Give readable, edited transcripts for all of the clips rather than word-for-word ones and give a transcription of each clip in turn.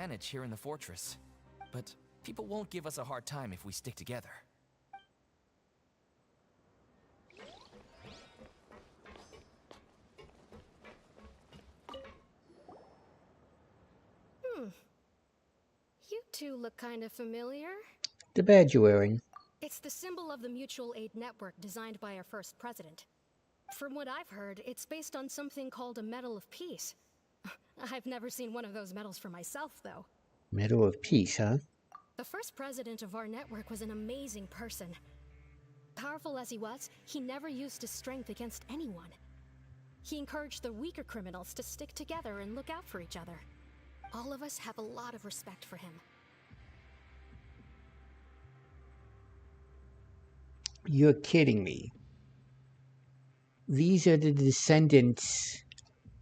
advantage here in the fortress. But people won't give us a hard time if we stick together. You two look kind of familiar. The badge you're wearing. It's the symbol of the mutual aid network designed by our first president. From what I've heard, it's based on something called a Medal of Peace. I've never seen one of those medals for myself, though. Medal of Peace, huh? The first president of our network was an amazing person. Powerful as he was, he never used his strength against anyone. He encouraged the weaker criminals to stick together and look out for each other. All of us have a lot of respect for him. You're kidding me. These are the descendants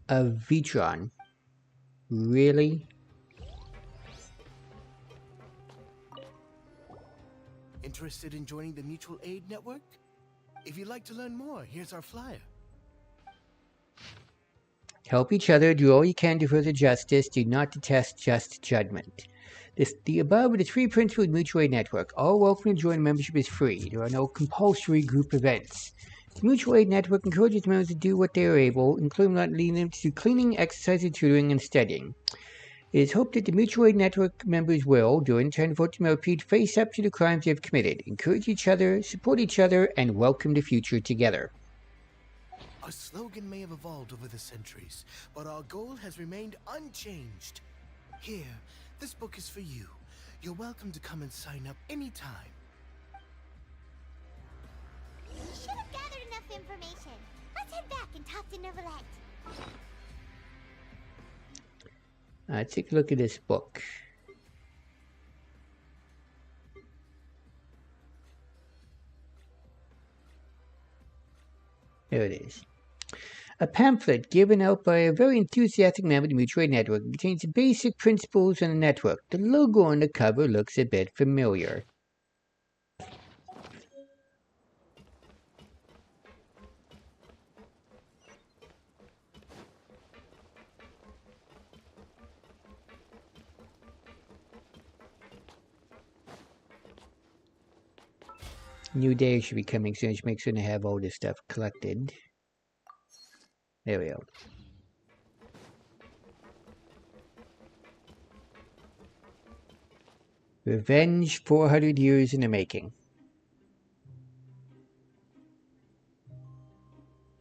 of Vitron. Really? Interested in joining the Mutual Aid Network? If you'd like to learn more, here's our flyer. Help each other, do all you can to further justice, do not detest just judgment. The above are the three principles of the Mutual Aid Network. All welcome to join. Membership is free. There are no compulsory group events. The Mutual Aid Network encourages members to do what they are able, including not leading them to do cleaning, exercising, tutoring, and studying. It is hoped that the Mutual Aid Network members will, during the 10-14 repeat, face up to the crimes they have committed, encourage each other, support each other, and welcome the future together. Our slogan may have evolved over the centuries, but our goal has remained unchanged. Here, this book is for you. You're welcome to come and sign up anytime. We should have gathered enough information. Let's head back and talk to Neverland. Let's take a look at this book. There it is. A pamphlet given out by a very enthusiastic member of the Mutual Aid Network. It contains the basic principles of the network. The logo on the cover looks a bit familiar. New day should be coming soon. Just make sure to have all this stuff collected. There we go. Revenge 400 years in the making.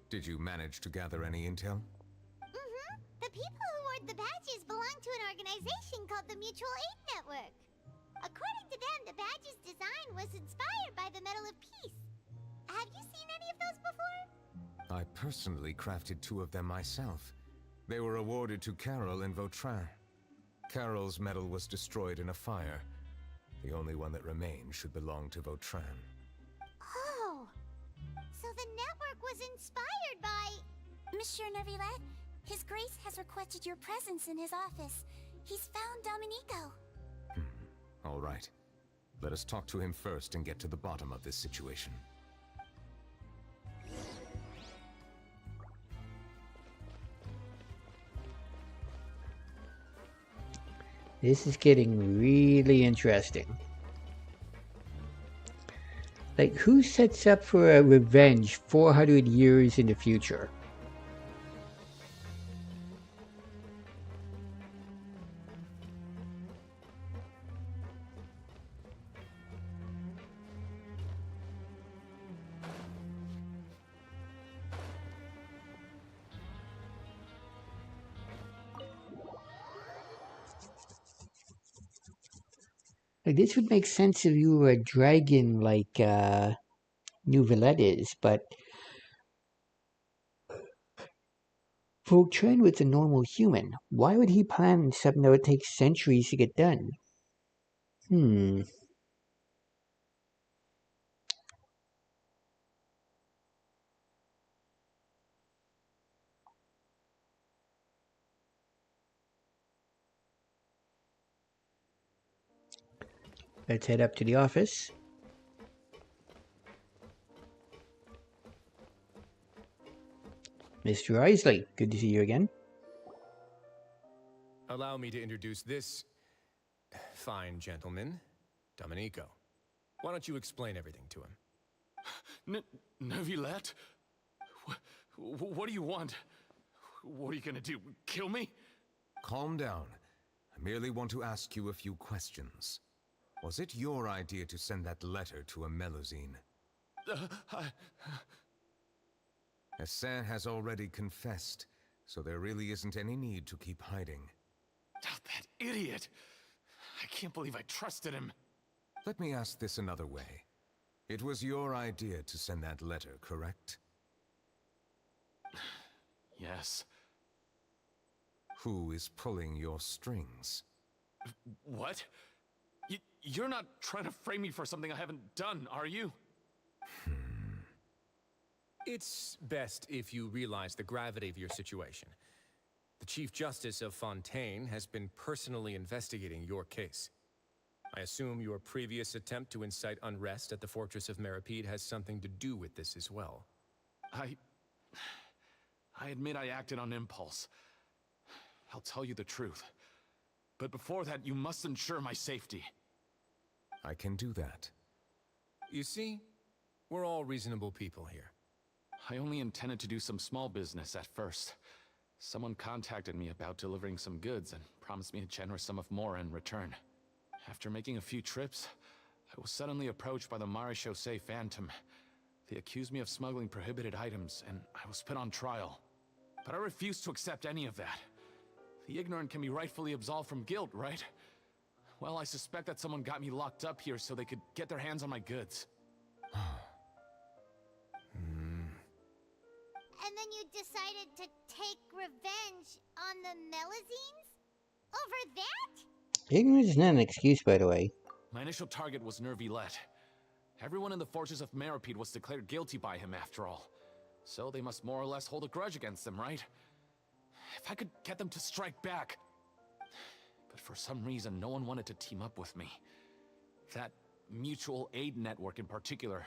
Did you manage to gather any intel? The people who wore the badges belong to an organization called the Mutual Aid Network. According to them, the badge's design was inspired by the Medal of Peace. Have you seen any of those before? I personally crafted 2 of them myself. They were awarded to Carol in Vautrin. Carol's medal was destroyed in a fire. The only one that remained should belong to Vautrin. Oh, so the network was inspired by... Monsieur Neuvillette, His Grace has requested your presence in his office. He's found Domenico. All right. Let us talk to him first and get to the bottom of this situation. This is getting really interesting. Like, who sets up for a revenge 400 years in the future? Like, this would make sense if you were a dragon like Neuvillette is, but Vautrin was a normal human. Why would he plan something that would take centuries to get done? Let's head up to the office. Mr. Isley, good to see you again. Allow me to introduce this Fine, gentlemen. Domenico, why don't you explain everything to him? Neuvillette? What do you want? What are you gonna do? Kill me? Calm down. I merely want to ask you a few questions. Was it your idea to send that letter to a Melusine? Hassan has already confessed, so there really isn't any need to keep hiding. Oh, that idiot! I can't believe I trusted him. Let me ask this another way. It was your idea to send that letter, correct? Yes. Who is pulling your strings? What? You're not trying to frame me for something I haven't done, are you? It's best if you realize the gravity of your situation. The Chief Justice of Fontaine has been personally investigating your case. I assume your previous attempt to incite unrest at the Fortress of Meripede has something to do with this as well. I admit I acted on impulse. I'll tell you the truth. But before that, you must ensure my safety. I can do that. You see, we're all reasonable people here. I only intended to do some small business at first. Someone contacted me about delivering some goods and promised me a generous sum of more in return. After making a few trips, I was suddenly approached by the Marechaussee Phantom. They accused me of smuggling prohibited items, and I was put on trial. But I refused to accept any of that. The ignorant can be rightfully absolved from guilt, right? Well, I suspect that someone got me locked up here so they could get their hands on my goods. And then you decided to take revenge on the Melusines? Over that? Ignorance is not an excuse, by the way. My initial target was Neuvillette. Everyone in the Fortress of Meripede was declared guilty by him after all. So they must more or less hold a grudge against him, right? If I could get them to strike back. But for some reason, no one wanted to team up with me. That mutual aid network in particular.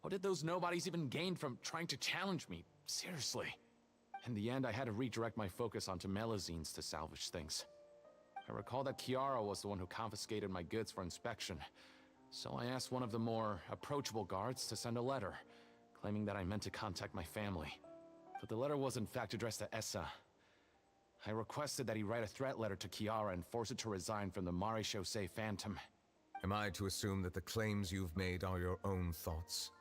What did those nobodies even gain from trying to challenge me? Seriously. In the end, I had to redirect my focus onto Melusines to salvage things. I recall that Chiara was the one who confiscated my goods for inspection. So I asked one of the more approachable guards to send a letter, claiming that I meant to contact my family. But the letter was in fact addressed to Essa. I requested that he write a threat letter to Chiara and force it to resign from the Marechaussee Phantom. Am I to assume that the claims you've made are your own thoughts?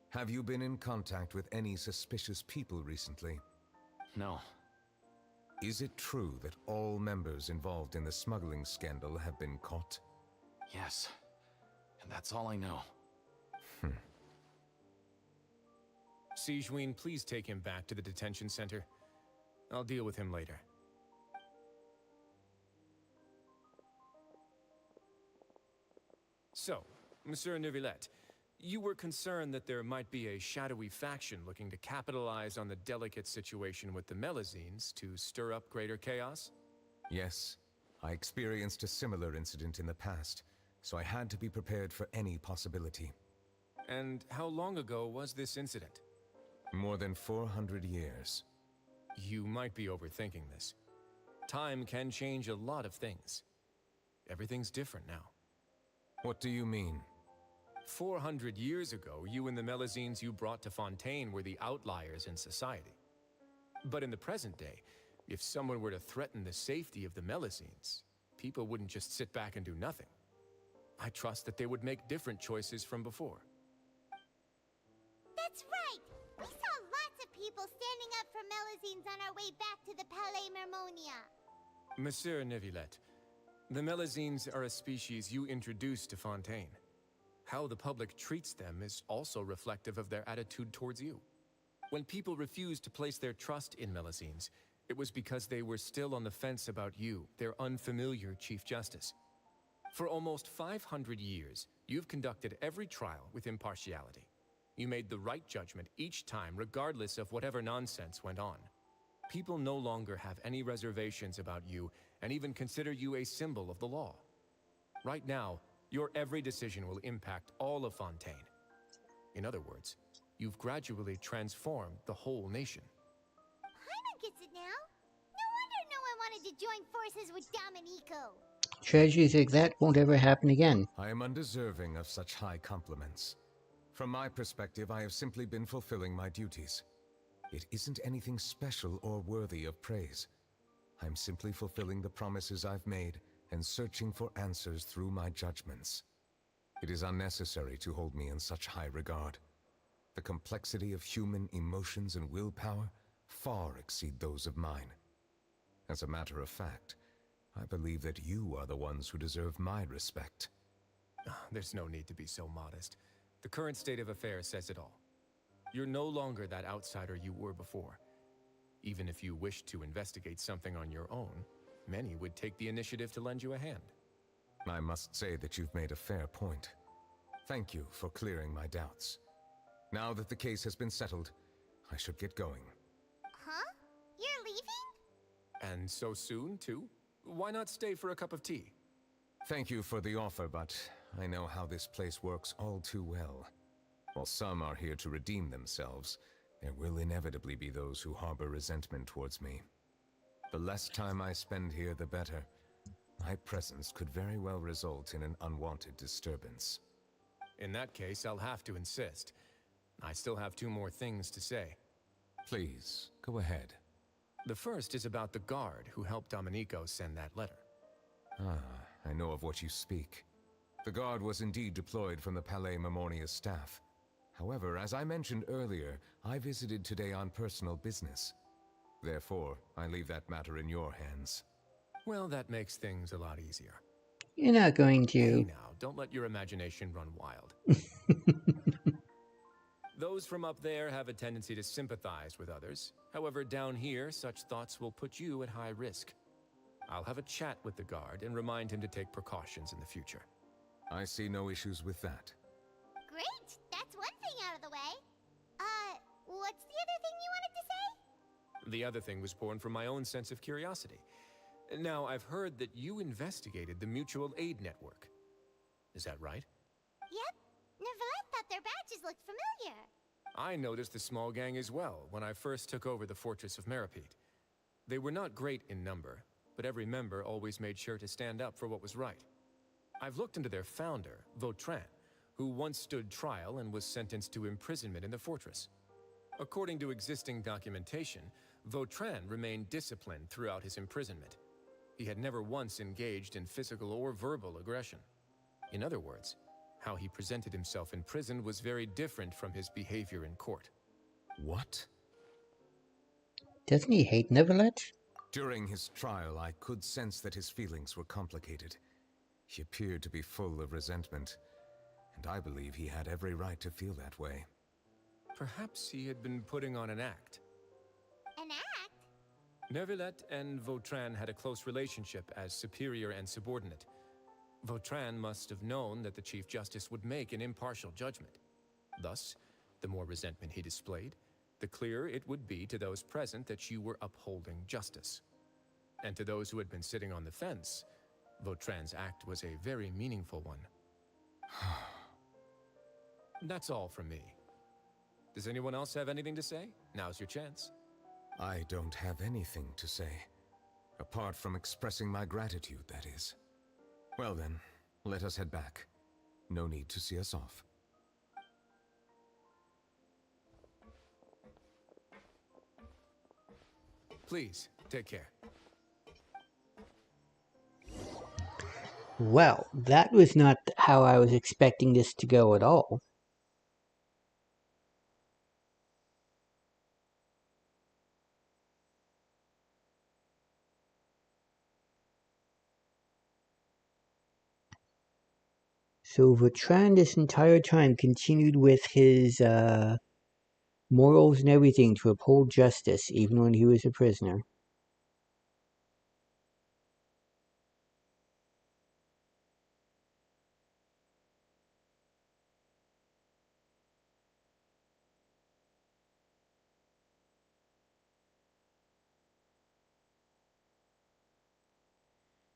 Have you been in contact with any suspicious people recently? No. Is it true that all members involved in the smuggling scandal have been caught? Yes. And that's all I know. Regisvine, please take him back to the detention center. I'll deal with him later. So, Monsieur Neuvillette, you were concerned that there might be a shadowy faction looking to capitalize on the delicate situation with the Melusines to stir up greater chaos? Yes. I experienced a similar incident in the past, so I had to be prepared for any possibility. And how long ago was this incident? More than 400 years. You might be overthinking this. Time can change a lot of things. Everything's different now. What do you mean? 400 years ago, you and the Melusines you brought to Fontaine were the outliers in society. But in the present day, if someone were to threaten the safety of the Melusines, people wouldn't just sit back and do nothing. I trust that they would make different choices from before. That's right! We saw lots of people standing up for Melusines on our way back to the Palais Mermonia. Monsieur Neuvillette, the Melusines are a species you introduced to Fontaine. How the public treats them is also reflective of their attitude towards you. When people refused to place their trust in Melusines, it was because they were still on the fence about you, their unfamiliar Chief Justice. For almost 500 years, you've conducted every trial with impartiality. You made the right judgment each time, regardless of whatever nonsense went on. People no longer have any reservations about you and even consider you a symbol of the law. Right now, your every decision will impact all of Fontaine. In other words, you've gradually transformed the whole nation. Paimon gets it now. No wonder no one wanted to join forces with Domenico. Treasures like that won't ever happen again. I am undeserving of such high compliments. From my perspective, I have simply been fulfilling my duties. It isn't anything special or worthy of praise. I'm simply fulfilling the promises I've made and searching for answers through my judgments. It is unnecessary to hold me in such high regard. The complexity of human emotions and willpower far exceed those of mine. As a matter of fact, I believe that you are the ones who deserve my respect. There's no need to be so modest. The current state of affairs says it all. You're no longer that outsider you were before. Even if you wished to investigate something on your own, many would take the initiative to lend you a hand. I must say that you've made a fair point. Thank you for clearing my doubts. Now that the case has been settled, I should get going. Huh? You're leaving? And so soon, too? Why not stay for a cup of tea? Thank you for the offer, but I know how this place works all too well. While some are here to redeem themselves, there will inevitably be those who harbor resentment towards me. The less time I spend here, the better. My presence could very well result in an unwanted disturbance. In that case, I'll have to insist. I still have 2 more things to say. Please, go ahead. The first is about the guard who helped Domenico send that letter. I know of what you speak. The guard was indeed deployed from the Palais Memoria's staff. However, as I mentioned earlier, I visited today on personal business. Therefore, I leave that matter in your hands. Well, that makes things a lot easier. You're not going Hey to. now, don't let your imagination run wild. Those from up there have a tendency to sympathize with others. However, down here, such thoughts will put you at high risk. I'll have a chat with the guard and remind him to take precautions in the future. I see no issues with that. Great! That's one thing out of the way. What's the other thing you wanted to say? The other thing was born from my own sense of curiosity. Now, I've heard that you investigated the mutual aid network. Is that right? Yep. Neverlet thought their badges looked familiar. I noticed the small gang as well when I first took over the fortress of Maripede. They were not great in number, but every member always made sure to stand up for what was right. I've looked into their founder, Vautrin, who once stood trial and was sentenced to imprisonment in the fortress. According to existing documentation, Vautrin remained disciplined throughout his imprisonment. He had never once engaged in physical or verbal aggression. In other words, how he presented himself in prison was very different from his behavior in court. What? Doesn't he hate Neverlet? During his trial, I could sense that his feelings were complicated. He appeared to be full of resentment, and I believe he had every right to feel that way. Perhaps he had been putting on an act. An act? Neverlet and Vautrin had a close relationship as superior and subordinate. Vautrin must have known that the Chief Justice would make an impartial judgment. Thus, the more resentment he displayed, the clearer it would be to those present that you were upholding justice. And to those who had been sitting on the fence, Vautrin's act was a very meaningful one. That's all from me. Does anyone else have anything to say? Now's your chance. I don't have anything to say. Apart from expressing my gratitude, that is. Well then, let us head back. No need to see us off. Please, take care. Well, that was not how I was expecting this to go at all. So Vautrin this entire time continued with his morals and everything to uphold justice, even when he was a prisoner.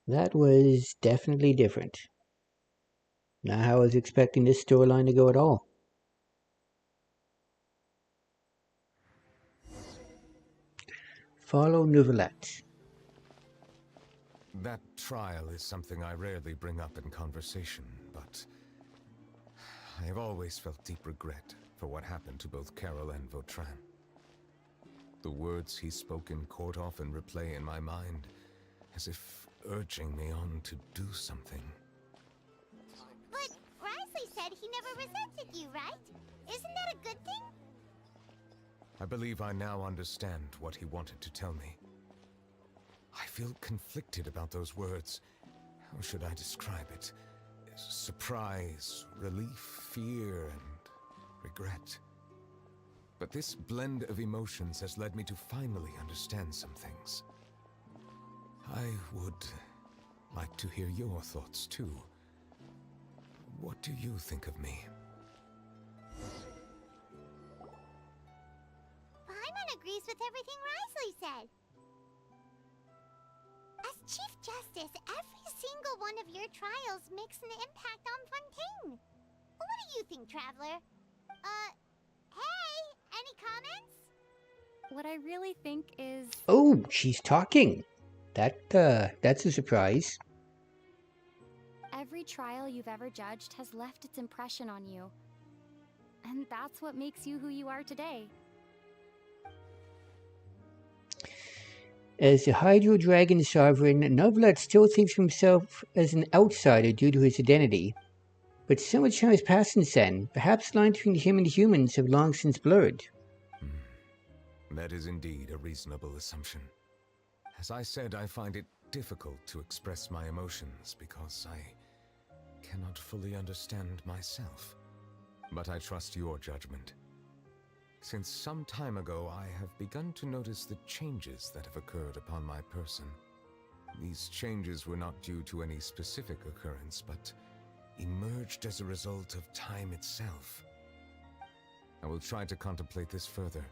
That was definitely different. Not how I was expecting this storyline to go at all. Follow Neverlet. That trial is something I rarely bring up in conversation, but I have always felt deep regret for what happened to both Carol and Vautrin. The words he spoke in court often replay in my mind, as if urging me on to do something. But Risley said he never resented you, right? Isn't that a good thing? I believe I now understand what he wanted to tell me. I feel conflicted about those words. How should I describe it? Surprise, relief, fear, and regret. But this blend of emotions has led me to finally understand some things. I would like to hear your thoughts, too. What do you think of me? Paimon agrees with everything Risley said. As Chief Justice, every single one of your trials makes an impact on Fontaine. What do you think, Traveler? Hey, any comments? What I really think is... Oh, she's talking. That's a surprise. Every trial you've ever judged has left its impression on you. And that's what makes you who you are today. As the Hydro Dragon Sovereign, Neuvillette still thinks of himself as an outsider due to his identity. But so much time has passed since then. Perhaps the line between him and humans have long since blurred. That is indeed a reasonable assumption. As I said, I find it difficult to express my emotions because I cannot fully understand myself. But I trust your judgment. Since some time ago, I have begun to notice the changes that have occurred upon my person. These changes were not due to any specific occurrence, but emerged as a result of time itself. I will try to contemplate this further.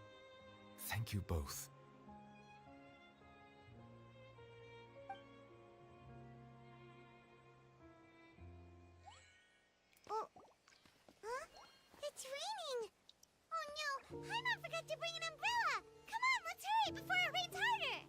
Thank you both. Oh, huh? It's raining! Oh no, Paimon forgot to bring an umbrella! Come on, let's hurry before it rains harder!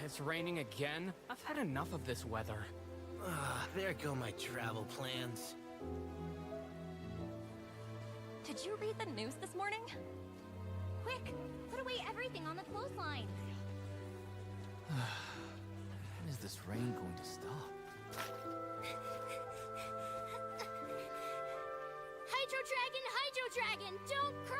It's raining again? I've had enough of this weather. There go my travel plans. Did you read the news this morning? Quick, put away everything on the clothesline. When is this rain going to stop? Hydro Dragon, don't cry!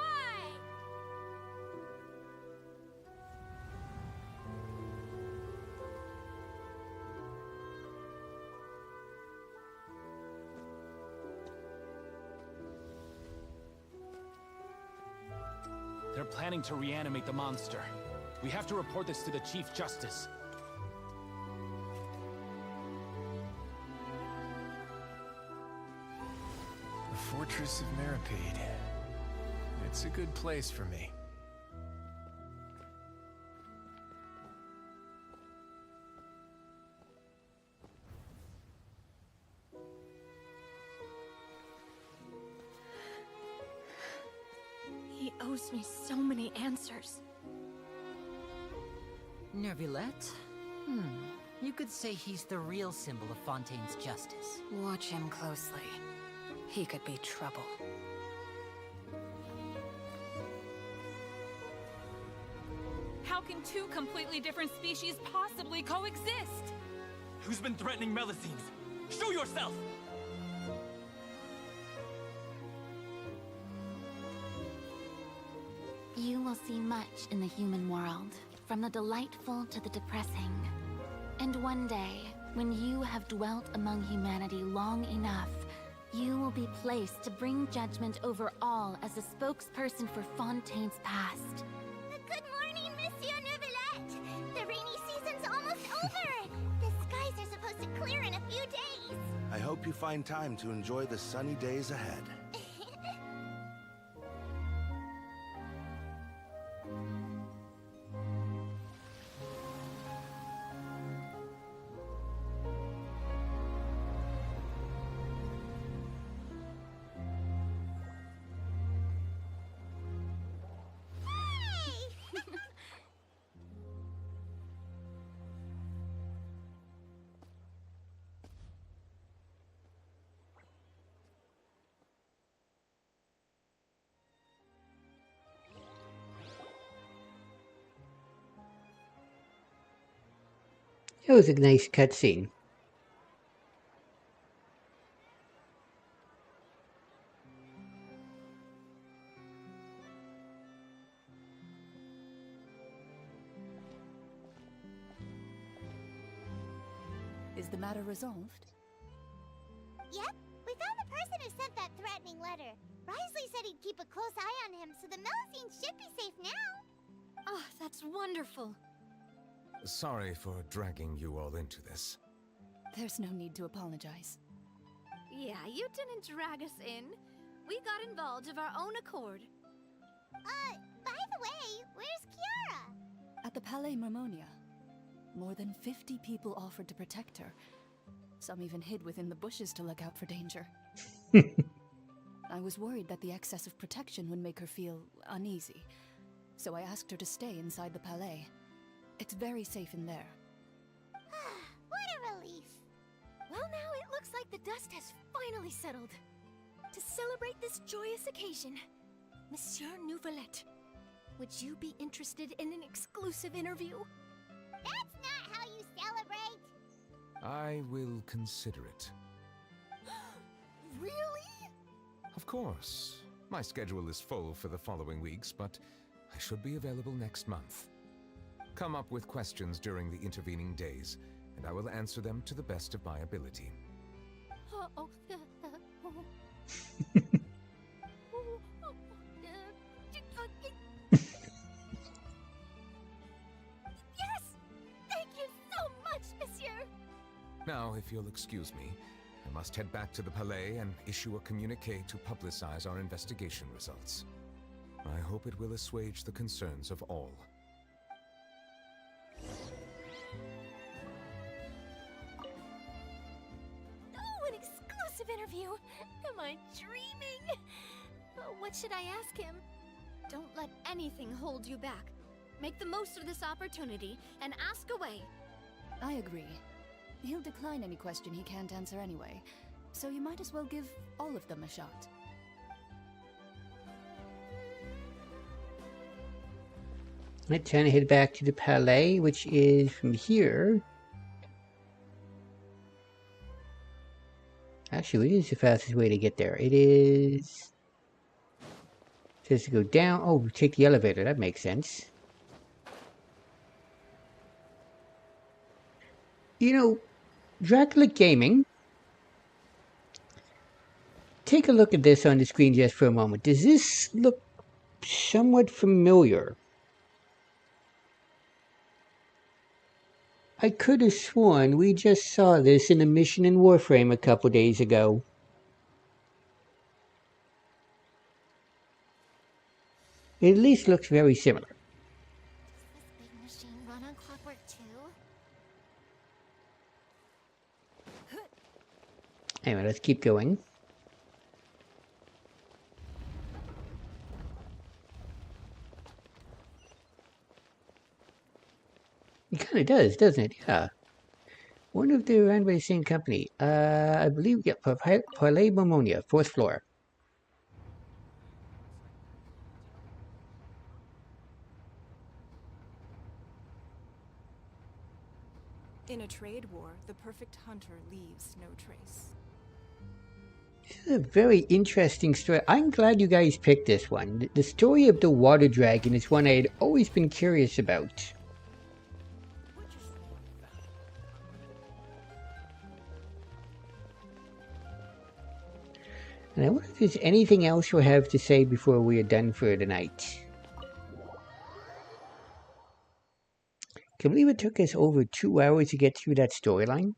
They're planning to reanimate the monster. We have to report this to the Chief Justice. The Fortress of Maripede. It's a good place for me. He owes me so many answers. Neuvillette? You could say he's the real symbol of Fontaine's justice. Watch him closely. He could be trouble. How can two completely different species possibly coexist? Who's been threatening Melusines? Show yourself! You will see much in the human world, from the delightful to the depressing. And one day, when you have dwelt among humanity long enough, you will be placed to bring judgment over all as a spokesperson for Fontaine's past. Good morning, Monsieur Neuvillette! The rainy season's almost over! The skies are supposed to clear in a few days! I hope you find time to enjoy the sunny days ahead. That was a nice cutscene. Is the matter resolved? Yep, we found the person who sent that threatening letter. Risley said he'd keep a close eye on him, so the Melusines should be safe now. Oh, that's wonderful. Sorry for dragging you all into this. There's no need to apologize. Yeah, you didn't drag us in. We got involved of our own accord. By the way, where's Kiara? At the Palais Mermonia, more than 50 people offered to protect her. Some even hid within the bushes to look out for danger. I was worried that the excess of protection would make her feel uneasy, so I asked her to stay inside the Palais. It's very safe in there. What a relief. Well, now it looks like the dust has finally settled. To celebrate this joyous occasion, Monsieur Nouvelette, would you be interested in an exclusive interview? That's not how you celebrate. I will consider it. Really? Of course. My schedule is full for the following weeks, but I should be available next month. Come up with questions during the intervening days, and I will answer them to the best of my ability. Yes! Thank you so much, monsieur! Now, if you'll excuse me, I must head back to the Palais and issue a communique to publicize our investigation results. I hope it will assuage the concerns of all. Oh, an exclusive interview! Am I dreaming? What should I ask him? Don't let anything hold you back. Make the most of this opportunity and ask away. I agree. He'll decline any question he can't answer anyway, so you might as well give all of them a shot. Let's try to head back to the Palais, which is from here. Actually, it is the fastest way to get there. It is... It says to go down. Oh, take the elevator. That makes sense. You know, Dracula Gaming, take a look at this on the screen just for a moment. Does this look somewhat familiar? I could have sworn we just saw this in a mission in Warframe a couple days ago. It at least looks very similar. Does this big machine run on clockwork too? Anyway, let's keep going. It kind of does, doesn't it? Yeah. One of the ran by the same company. I believe, yeah, Palais Mermonia, 4th floor. In a trade war, the perfect hunter leaves no trace. This is a very interesting story. I'm glad you guys picked this one. The story of the water dragon is one I had always been curious about. And I wonder if there's anything else we'll have to say before we are done for the night. Can you believe it took us over 2 hours to get through that storyline?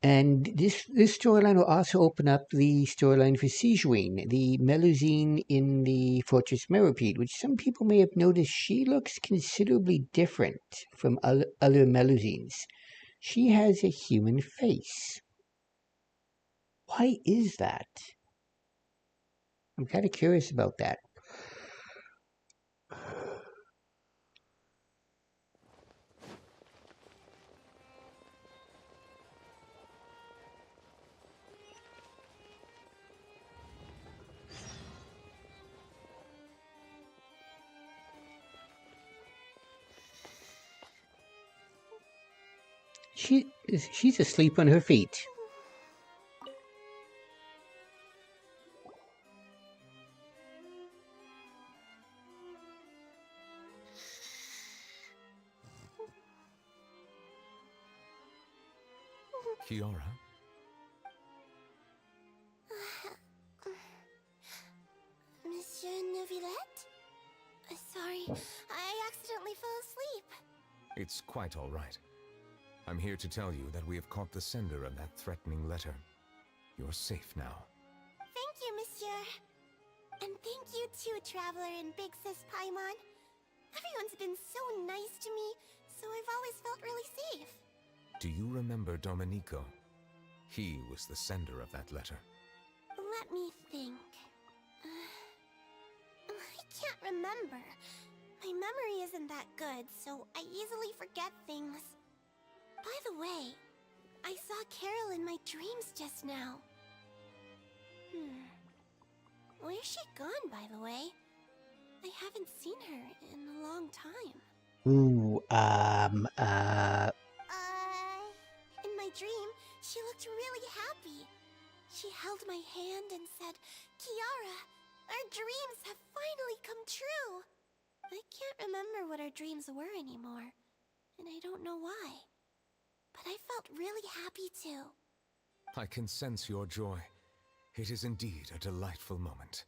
And this storyline will also open up the storyline for Sigewinne, the Melusine in the Fortress Meropide, which some people may have noticed she looks considerably different from other Melusines. She has a human face. Why is that? I'm kind of curious about that. She's asleep on her feet. Kiara? Monsieur Neuvillette? Sorry, I accidentally fell asleep. It's quite all right. I'm here to tell you that we have caught the sender of that threatening letter. You're safe now. Thank you, Monsieur. And thank you too, Traveler and Big Sis Paimon. Everyone's been so nice to me, so I've always felt really safe. Do you remember Domenico? He was the sender of that letter. Let me think. I can't remember. My memory isn't that good, so I easily forget things. By the way, I saw Carol in my dreams just now. Where's she gone, by the way? I haven't seen her in a long time. Ooh, In my dream, she looked really happy. She held my hand and said, "Kiara, our dreams have finally come true." I can't remember what our dreams were anymore, and I don't know why. But I felt really happy too. I can sense your joy. It is indeed a delightful moment.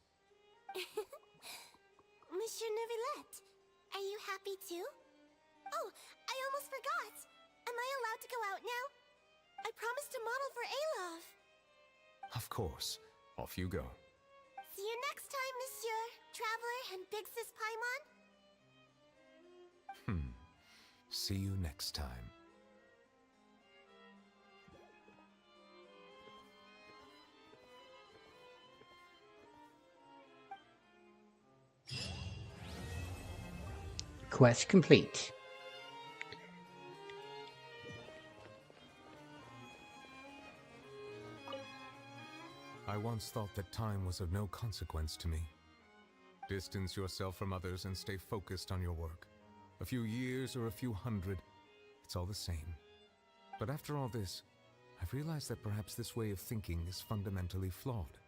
Monsieur Neuvillette, are you happy too? Oh, I almost forgot. Am I allowed to go out now? I promised to model for Alov. Of course. Off you go. See you next time, Monsieur, Traveler and Big Sis Paimon. See you next time. Quest complete. I once thought that time was of no consequence to me. Distance yourself from others and stay focused on your work. A few years or a few hundred, it's all the same. But after all this, I've realized that perhaps this way of thinking is fundamentally flawed.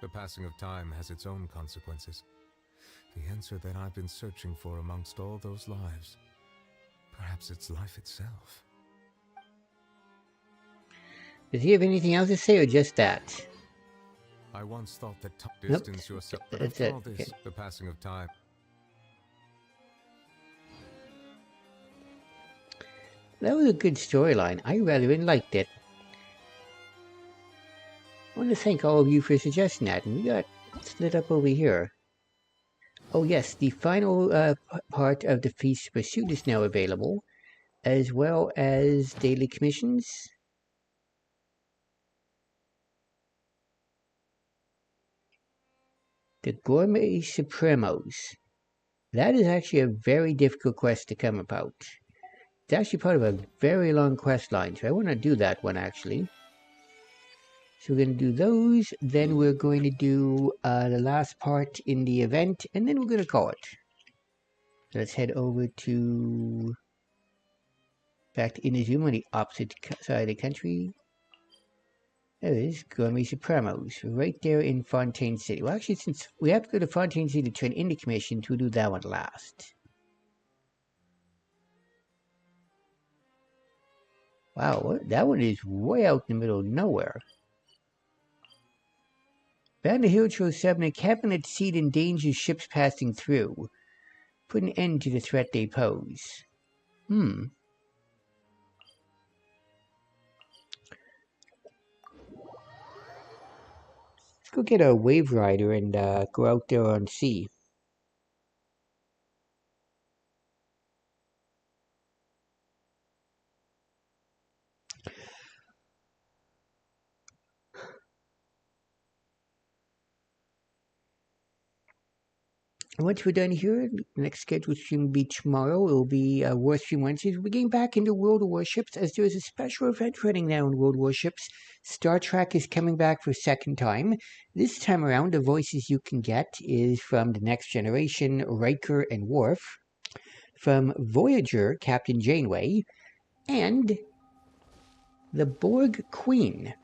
The passing of time has its own consequences. The answer that I've been searching for amongst all those lives. Perhaps it's life itself. Does he have anything else to say or just that? I once thought that Nope. distance yourself, but That's after it. all this, Okay. the passing of time. That was a good storyline. I rather liked it. I want to thank all of you for suggesting that, and we got split up over here. Oh yes, the final part of the Feast Pursuit is now available, as well as daily commissions. The Gourmet Supremos. That is actually a very difficult quest to come about. It's actually part of a very long quest line, so I want to do that one actually. So we're going to do those, then we're going to do the last part in the event, and then we're going to call it. So let's head over to... back to Inazuma on the opposite side of the country. There it is, Gourmet Supremos, right there in Fontaine City. Well actually, since we have to go to Fontaine City to turn in the commission, we'll do that one last. Wow, that one is way out in the middle of nowhere. Band of Hero 7 encamping at sea to endanger ships passing through. Put an end to the threat they pose. Let's go get a wave rider and go out there on sea. Once we're done here, the next scheduled stream will be tomorrow. It will be War Stream Wednesdays. We're getting back into World of Warships as there is a special event running now in World Warships. Star Trek is coming back for a second time. This time around, the voices you can get is from The Next Generation, Riker and Worf. From Voyager, Captain Janeway. and the Borg Queen.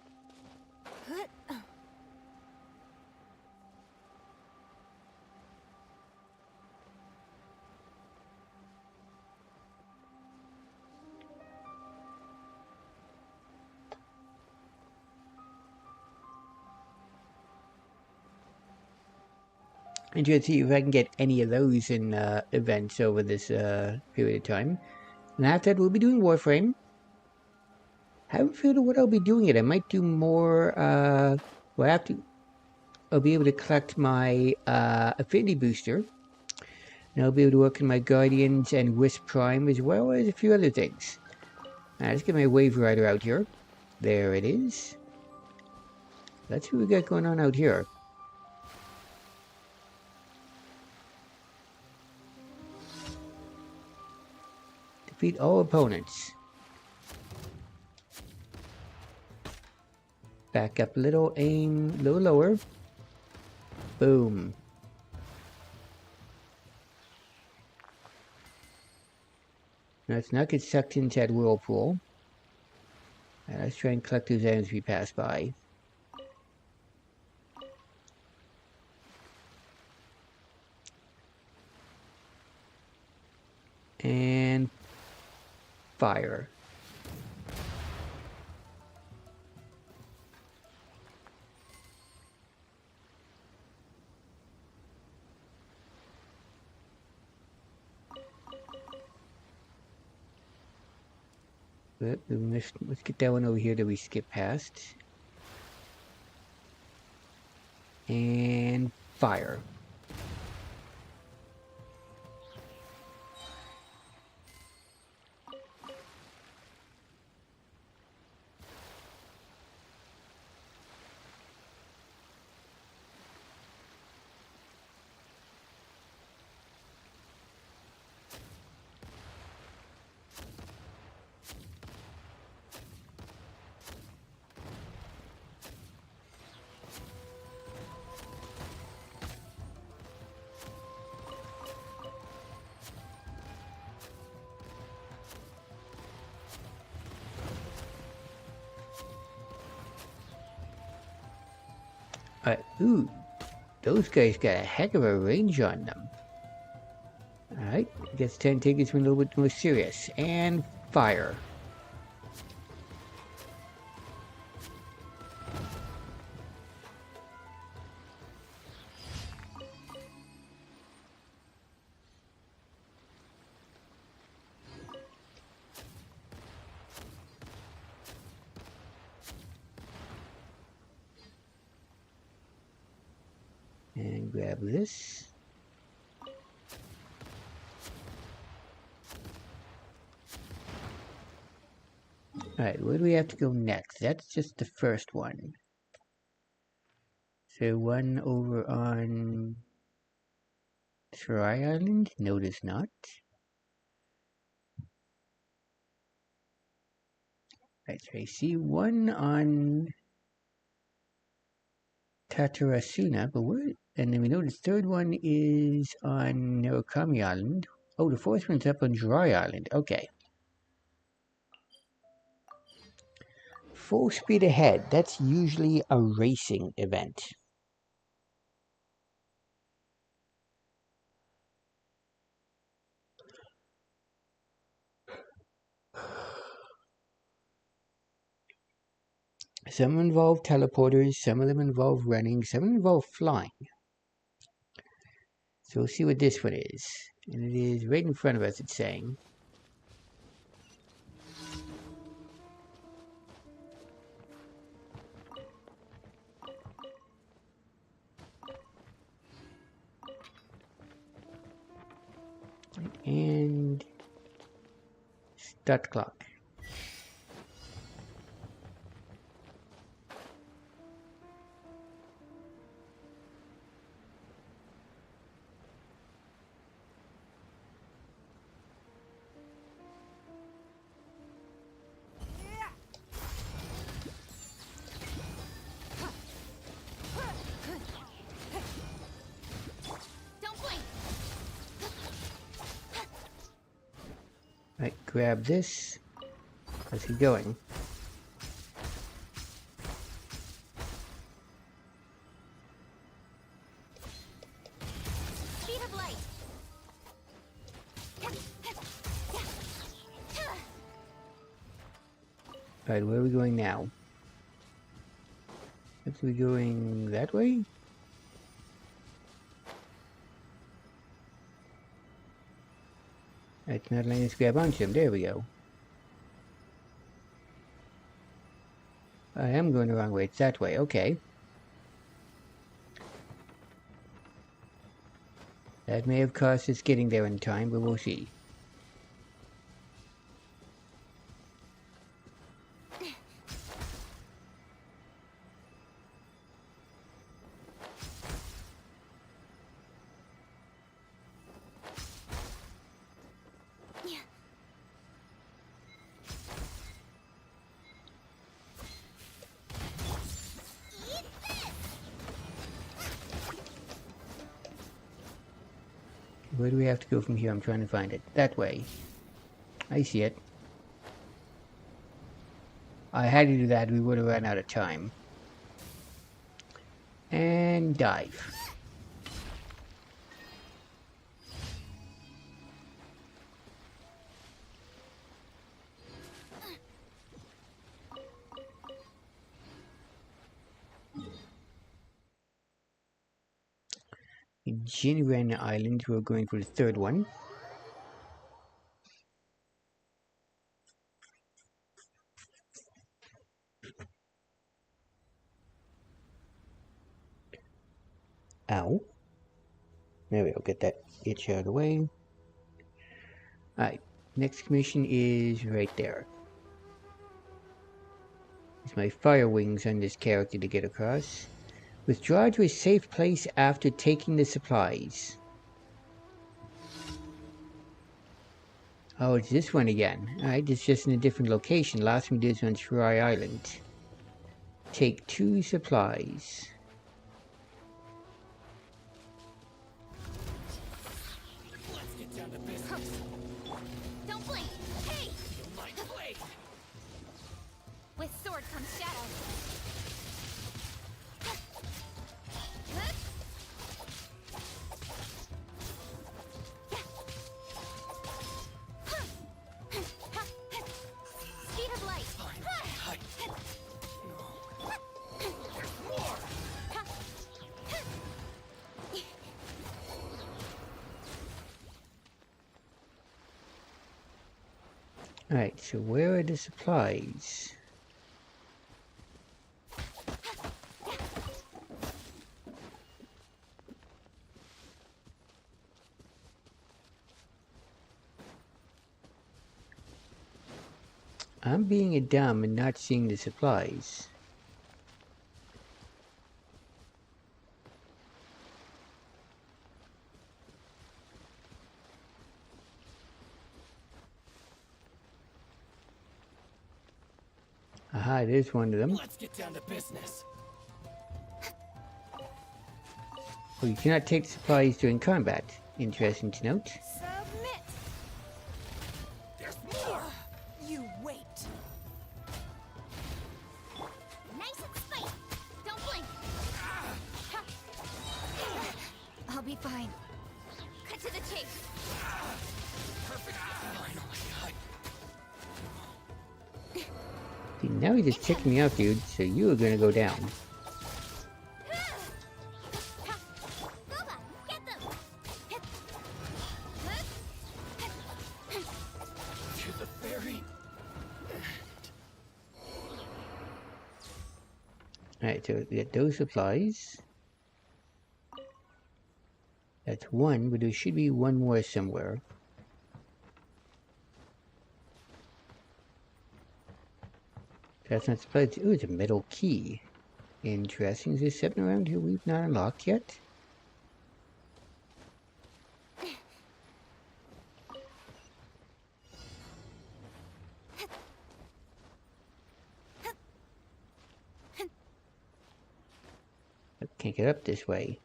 And try to see if I can get any of those in events over this period of time. And after that, we'll be doing Warframe. Haven't figured out what I'll be doing it. I might do more. Well, I'll be able to collect my affinity booster. And I'll be able to work on my Guardians and Wisp Prime as well as a few other things. Alright, let's get my Wave Rider out here. There it is. Let's see what we got going on out here. Defeat all opponents. Back up a little, aim a little lower. Boom. Now let's not get sucked into that whirlpool. Right, let's try and collect those items we pass by. And fire. Let's get that one over here that we skipped past. And fire. Ooh, those guys got a heck of a range on them. Alright, I guess 10 tickets were a little bit more serious. And fire. And grab this. Alright, where do we have to go next? That's just the first one. So one over on Try Island? No, it is not. Right, so I see one on Tatarasuna, but where? And then we know the third one is on Narukami Island. Oh, the fourth one's up on Dry Island. Okay. Full speed ahead. That's usually a racing event. Some involve teleporters, some of them involve running, some involve flying. So we'll see what this one is. And it is right in front of us, it's saying. And start clock. Right, grab this. How's he going? Speed of light. Alright, where are we going now? Looks we going that way? It's not letting us grab onto him. There we go. I am going the wrong way. It's that way. Okay. That may have cost us getting there in time, but we'll see. Where do we have to go from here? I'm trying to find it. That way. I see it. I had to do that. We would have run out of time. And dive. Jinren Island, we're going for the third one. Ow. There we go, get that itch out of the way. Alright, next mission is right there. It's my fire wings on this character to get across. Withdraw to a safe place after taking the supplies. Oh, it's this one again. Alright, it's just in a different location. Last one we did on Try Island. Take 2 supplies. Let's get down to business. Don't blink. Hey! My blade. With sword comes shadow. Alright, so where are the supplies? I'm being a dumb and not seeing the supplies. Aha, it is one of them. Let's get down to business. Well, you cannot take supplies during combat. Interesting to note. Submit. There's more. You wait. Nice and spite. Don't blink. I'll be fine. Cut to the chase. Perfect. Finally. See, now he's just checking me out, dude, so you are gonna go down. To the very Alright, so we get those supplies. That's one, but there should be one more somewhere. That's not supplies. Ooh, it's a metal key. Interesting. Is there something around here we've not unlocked yet? I can't get up this way.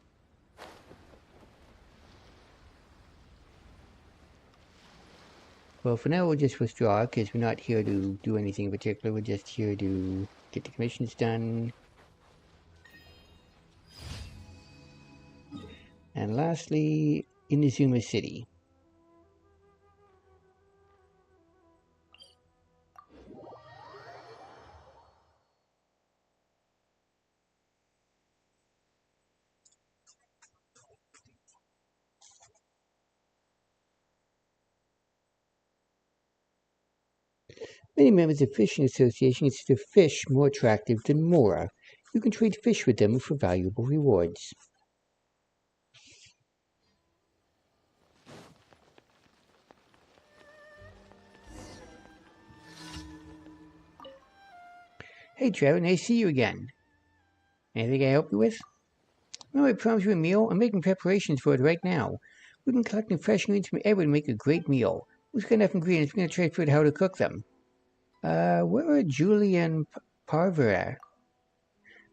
Well, for now we'll just withdraw, because we're not here to do anything in particular. We're just here to get the commissions done. And lastly, Inazuma City. Many members of fishing associations consider fish more attractive than mora. You can trade fish with them for valuable rewards. Hey Trevor, nice to see you again. Anything I can help you with? No, I promised you a meal. I'm making preparations for it right now. We've been collecting fresh ingredients from everyone to make a great meal. Who's got enough ingredients? We're going to trade for how to cook them. Where are Julie and Parvera?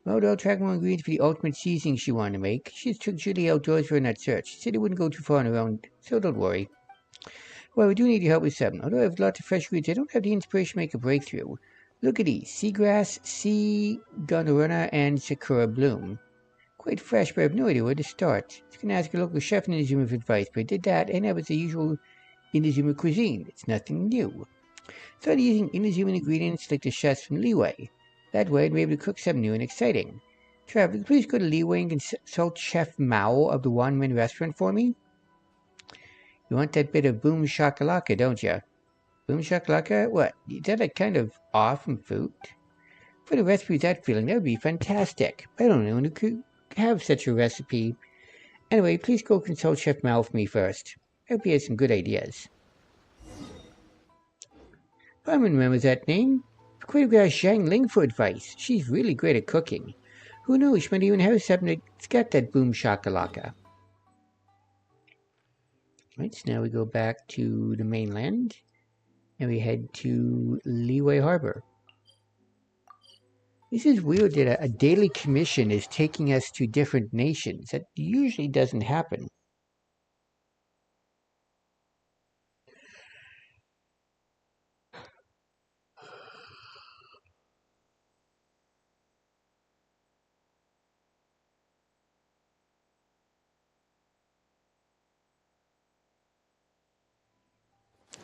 Well, they'll track more ingredients for the ultimate seasoning she wanted to make. She just took Julie outdoors for a nut search. She said it wouldn't go too far on her own, so don't worry. Well, we do need your help with something. Although I have lots of fresh ingredients, I don't have the inspiration to make a breakthrough. Look at these. Seagrass, sea gunaruna, and sakura bloom. Quite fresh, but I have no idea where to start. I was going to ask a local chef in Inazuma for advice, but I did that, and that was the usual Inazuma cuisine. It's nothing new. Started using Inazuma ingredients like the chefs from Leeway. That way, I'd be able to cook something new and exciting. Trav, please go to Leeway and consult Chef Mao of the One Man Restaurant for me. You want that bit of boom shakalaka, don't you? Boom shakalaka? What? Is that a kind of awesome food? For the recipe with that feeling, that would be fantastic. I don't know anyone who could have such a recipe. Anyway, please go consult Chef Mao for me first. I hope he has some good ideas. Paimon remembers that name. I could have asked Zhang Ling for advice. She's really great at cooking. Who knows, she might even have something that's got that boom shakalaka. Right, so now we go back to the mainland. And we head to Leeway Harbor. This is weird that a daily commission is taking us to different nations. That usually doesn't happen.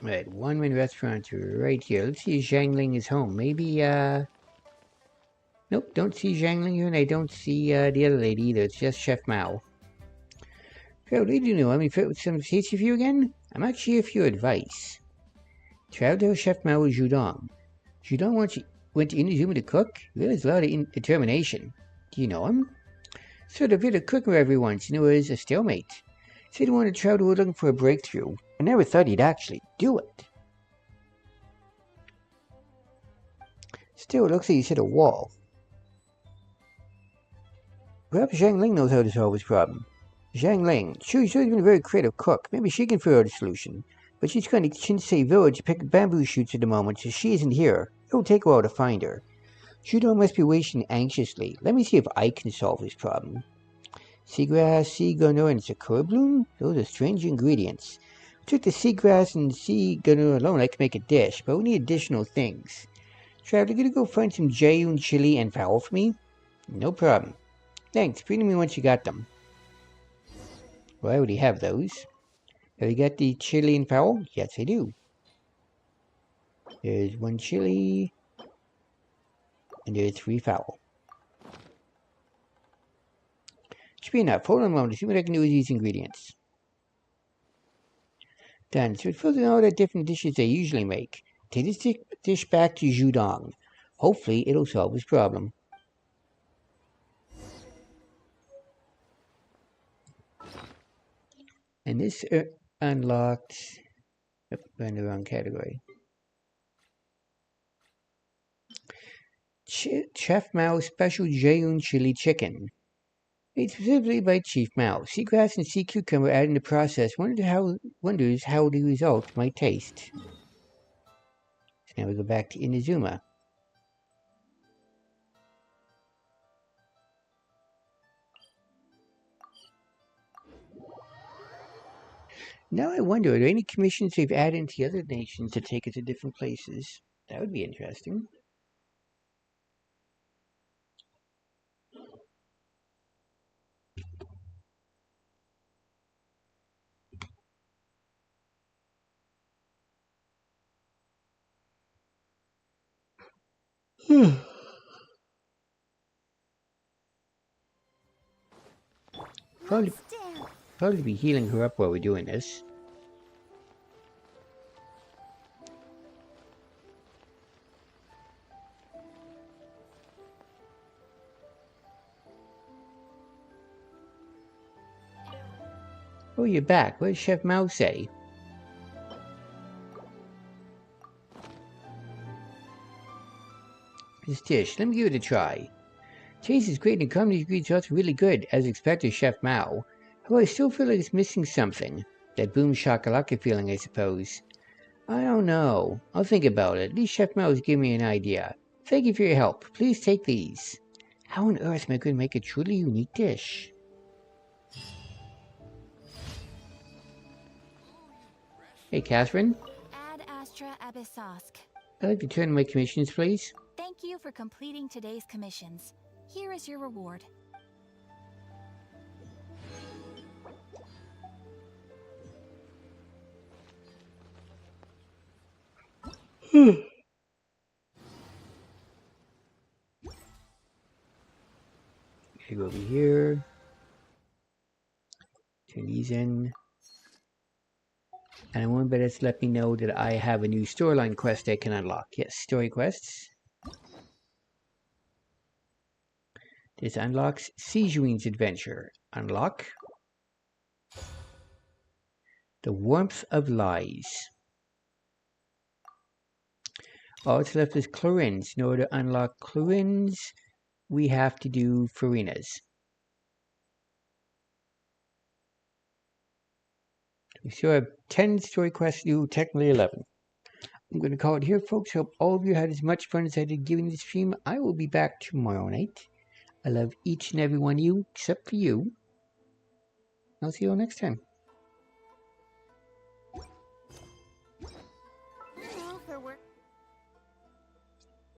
Right, One Man Restaurant right here. Let's see if Zhang Ling is home. Maybe, nope, don't see Zhang Ling here, and I don't see the other lady either. It's just Chef Mao. So, did you know? Some tasty for you again? I'm actually here for your advice. Travel to Chef Mao with Zhudong. Zhudong went to Inazuma to cook? He has a lot of determination. Do you know him? Sort of did a cooker every once, and it was a stalemate. Said he wanted to travel looking for a breakthrough. I never thought he'd actually do it. Still, it looks like he's hit a wall. Perhaps Zhang Ling knows how to solve his problem. Zhang Ling. Sure, she's always been a very creative cook. Maybe she can figure out a solution. But she's going to Shinsei Village to pick bamboo shoots at the moment, so she isn't here. It'll take a while to find her. Judo must be waiting anxiously. Let me see if I can solve this problem. Seagrass, sea gunner, and sakura bloom? Those are strange ingredients. If we took the seagrass and sea gunner alone, I could make a dish, but we need additional things. Trav, you gonna go find some Jayun chili and fowl for me? No problem. Thanks, bring me once you got them. Well, I already have those. Have you got the chili and fowl? Yes, I do. There's one chili, and there's 3 fowl. Should be enough. Hold on a moment to see what I can do with these ingredients. Done. So it's filling all the different dishes I usually make. Take this dish back to Zhudong. Hopefully, it'll solve his problem. And this unlocked... Yep, we're in the wrong category. Chef Mao's Special Jayun Chili Chicken. Made specifically by Chief Mao. Seagrass and sea cucumber added in the process wonders how the result might taste. So now we go back to Inazuma. Now I wonder, are there any commissions they've added into the other nations to take it to different places? That would be interesting. Probably be healing her up while we're doing this. Oh, you're back. What did Chef Mao say? This dish, let me give it a try. Taste is great and comedy ingredients are also really good, as expected, Chef Mao. However, I still feel like it's missing something. That boom shakalaka feeling, I suppose. I don't know. I'll think about it. At least Chef Mao has given me an idea. Thank you for your help. Please take these. How on earth am I going to make a truly unique dish? Hey, Catherine. Ad Astra Abyssosk. I'd like to turn my commissions, please. Thank you for completing today's commissions. Here is your reward. Okay, go over here. Turn these in. And I want better to let me know that I have a new storyline quest I can unlock. Yes, story quests. This unlocks Seijuine's adventure. Unlock. The Warmth of Lies. All that's left is Clorin's. In order to unlock Clorin's, we have to do Farina's. We still have 10 story quests to do, technically 11. I'm going to call it here, folks. Hope all of you had as much fun as I did giving this stream. I will be back tomorrow night. I love each and every one of you, except for you. I'll see you all next time. For work.